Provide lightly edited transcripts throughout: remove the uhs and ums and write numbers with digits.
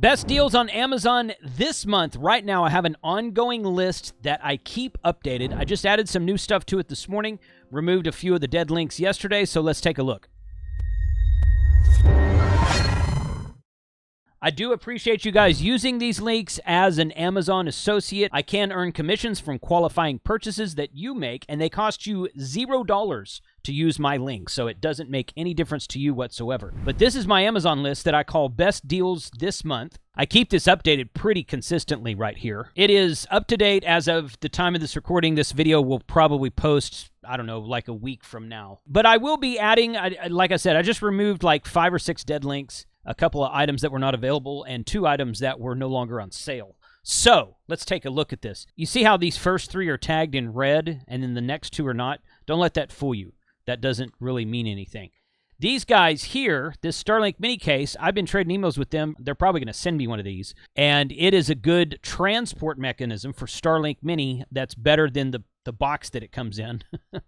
Best deals on Amazon this month. Right now, I have an ongoing list that I keep updated. I just added some new stuff to it this morning, removed a few of the dead links yesterday, so let's take a look. I do appreciate you guys using these links. As an Amazon associate, I can earn commissions from qualifying purchases that you make, and they cost you $0 to use my link, so it doesn't make any difference to you whatsoever. But this is my Amazon list that I call Best Deals This Month. I keep this updated pretty consistently right here. It is up to date as of the time of this recording. This video will probably post, I don't know, like a week from now. But I will be adding, like I said, I just removed like 5 or 6 dead links, a couple of items that were not available, and 2 items that were no longer on sale. So, let's take a look at this. You see how these first 3 are tagged in red, and then the next 2 are not? Don't let that fool you. That doesn't really mean anything. These guys here, this Starlink mini case, I've been trading emails with them. They're probably going to send me one of these. And it is a good transport mechanism for Starlink mini that's better than the box that it comes in.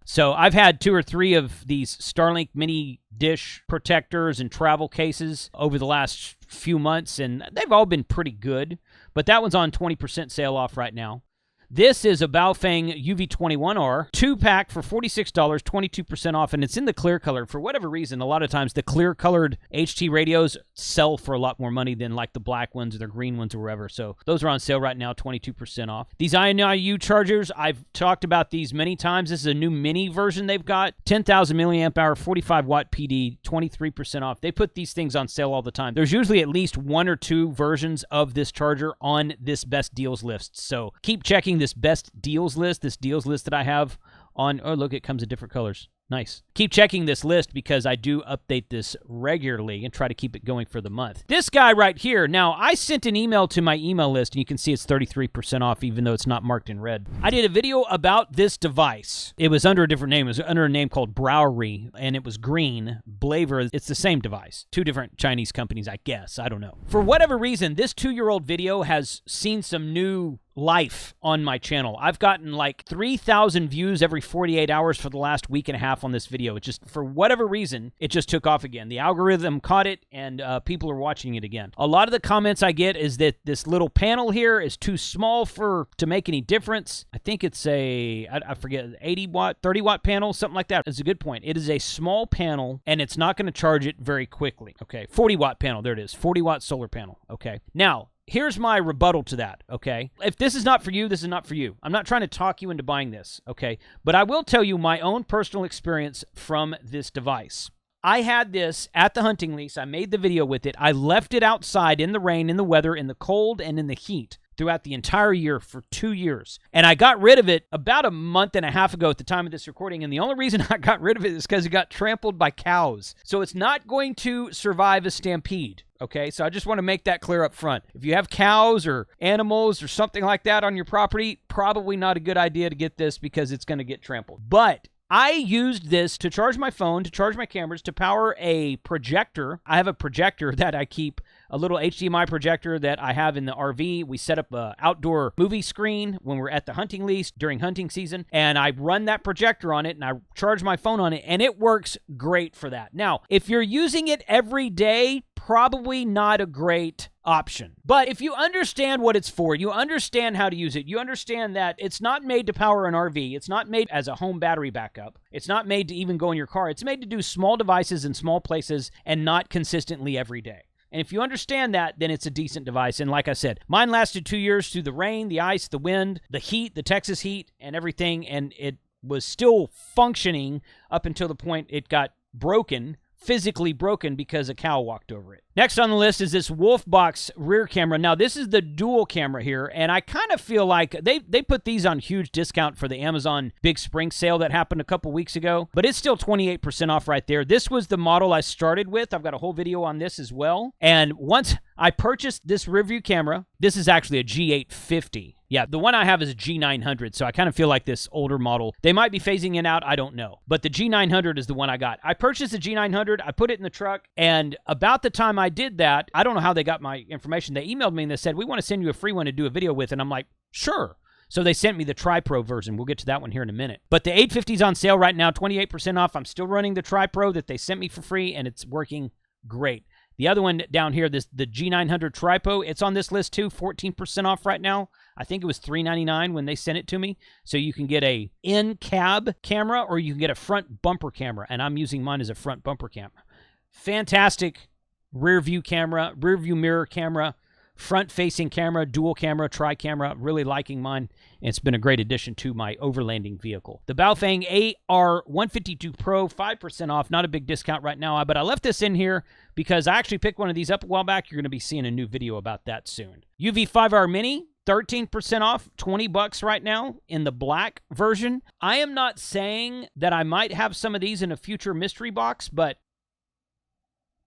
So I've had 2 or 3 of these Starlink mini dish protectors and travel cases over the last few months, and they've all been pretty good. But that one's on 20% sale off right now. This is a Baofeng UV21R 2-pack for $46, 22% off, and it's in the clear color. For whatever reason, a lot of times the clear-colored HT radios sell for a lot more money than like the black ones or the green ones or wherever. So those are on sale right now, 22% off. These INIU chargers, I've talked about these many times. This is a new mini version they've got. 10,000 milliamp hour, 45-watt PD, 23% off. They put these things on sale all the time. There's usually at least 1 or 2 versions of this charger on this best deals list. So keep checking this best deals list, that I have on, oh look, it comes in different colors. Nice. Keep checking this list because I do update this regularly and try to keep it going for the month. This guy right here, now I sent an email to my email list and you can see it's 33% off even though it's not marked in red. I did a video about this device. It was under a different name. It was under a name called Blavor, and it was green. Blavor, it's the same device. 2 different Chinese companies, I guess. I don't know. For whatever reason, this 2-year-old video has seen some new life on my channel. I've gotten like 3,000 views every 48 hours for the last week and a half on this video. It just, for whatever reason, it just took off again. The algorithm caught it and people are watching it again. A lot of the comments I get is that this little panel here is too small to make any difference. I think it's I forget, 80 watt, 30 watt panel, something like that. It's a good point. It is a small panel and it's not going to charge it very quickly. Okay, 40 watt panel, there it is, 40 watt solar panel. Okay, now, here's my rebuttal to that, okay? If this is not for you, this is not for you. I'm not trying to talk you into buying this, okay? But I will tell you my own personal experience from this device. I had this at the hunting lease. I made the video with it. I left it outside in the rain, in the weather, in the cold, and in the heat throughout the entire year for 2 years. And I got rid of it about a month and a half ago at the time of this recording, and the only reason I got rid of it is because it got trampled by cows. So it's not going to survive a stampede. Okay, so I just want to make that clear up front. If you have cows or animals or something like that on your property, probably not a good idea to get this because it's going to get trampled. But I used this to charge my phone, to charge my cameras, to power a projector. I have a projector that I keep, a little HDMI projector that I have in the RV. We set up an outdoor movie screen when we're at the hunting lease during hunting season, and I run that projector on it, and I charge my phone on it, and it works great for that. Now, if you're using it every day, probably not a great option. But if you understand what it's for, you understand how to use it, you understand that it's not made to power an RV, it's not made as a home battery backup, it's not made to even go in your car, it's made to do small devices in small places and not consistently every day. And if you understand that, then it's a decent device. And like I said, mine lasted 2 years through the rain, the ice, the wind, the heat, the Texas heat, and everything, and it was still functioning up until the point it got broken, physically broken because a cow walked over it. Next on the list is this Wolfbox rear camera. Now, this is the dual camera here, and I kind of feel like they put these on huge discount for the Amazon Big Spring sale that happened a couple weeks ago, but it's still 28% off right there. This was the model I started with. I've got a whole video on this as well. And once I purchased this rearview camera, this is actually a G850. Yeah, the one I have is a G900, so I kind of feel like this older model. They might be phasing it out, I don't know. But the G900 is the one I got. I purchased the G900, I put it in the truck, and about the time I did that, I don't know how they got my information. They emailed me and they said, we want to send you a free one to do a video with, and I'm like, sure. So they sent me the Tri-Pro version. We'll get to that one here in a minute. But the 850 is on sale right now, 28% off. I'm still running the Tri-Pro that they sent me for free, and it's working great. The other one down here, the G900 Tripo, it's on this list too, 14% off right now. I think it was $3.99 when they sent it to me. So you can get a in-cab camera or you can get a front bumper camera, and I'm using mine as a front bumper camera. Fantastic rear view camera, rear view mirror camera, front-facing camera, dual camera, tri-camera. Really liking mine. It's been a great addition to my overlanding vehicle. The Baofeng AR152 Pro, 5% off. Not a big discount right now, but I left this in here because I actually picked one of these up a while back. You're going to be seeing a new video about that soon. UV5R Mini, 13% off, $20 right now in the black version. I am not saying that I might have some of these in a future mystery box, but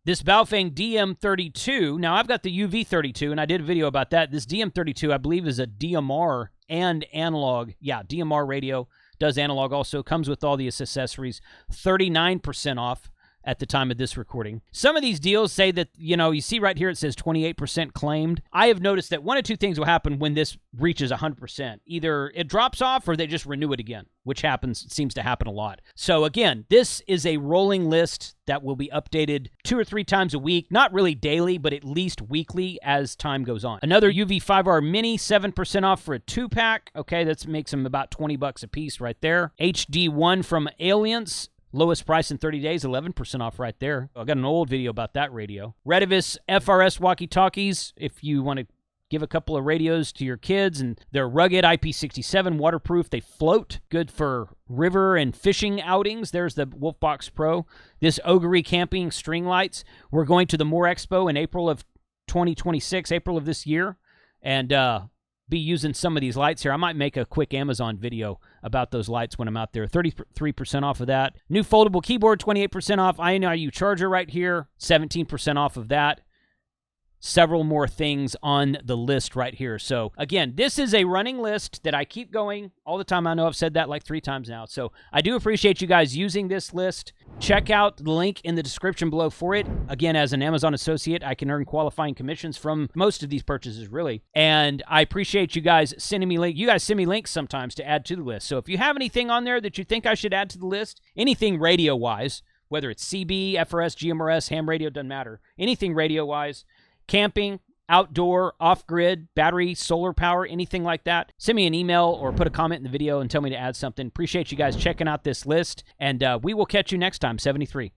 this Baofeng DM32, now I've got the UV32, and I did a video about that. This DM32, I believe, is a DMR and analog. Yeah, DMR radio, does analog also, comes with all the accessories, 39% off at the time of this recording. Some of these deals say that, you see right here it says 28% claimed. I have noticed that one of two things will happen when this reaches 100%. Either it drops off or they just renew it again, which seems to happen a lot. So again, this is a rolling list that will be updated 2 or 3 times a week. Not really daily, but at least weekly as time goes on. Another UV5R Mini, 7% off for a 2-pack. Okay, that makes them about $20 a piece right there. HD1 from Alliance, lowest price in 30 days, 11% off right there. I got an old video about that radio. Retevis FRS walkie-talkies, if you want to give a couple of radios to your kids, and they're rugged, IP67, waterproof. They float, good for river and fishing outings. There's the Wolfbox Pro. This Ogre camping string lights. We're going to the More Expo in April of 2026, April of this year, and be using some of these lights here. I might make a quick Amazon video about those lights when I'm out there. 33% off of that. New foldable keyboard, 28% off. INRU charger right here, 17% off of that. Several more things on the list right here. So again, this is a running list that I keep going all the time. I know I've said that like 3 times now. So I do appreciate you guys using this list. Check out the link in the description below for it. Again, as an Amazon associate, I can earn qualifying commissions from most of these purchases, really. And I appreciate you guys sending me links. You guys send me links sometimes to add to the list. So if you have anything on there that you think I should add to the list, anything radio-wise, whether it's CB, FRS, GMRS, ham radio, doesn't matter. Anything radio-wise, camping, outdoor, off-grid, battery, solar power, anything like that, send me an email or put a comment in the video and tell me to add something. Appreciate you guys checking out this list, and we will catch you next time. 73.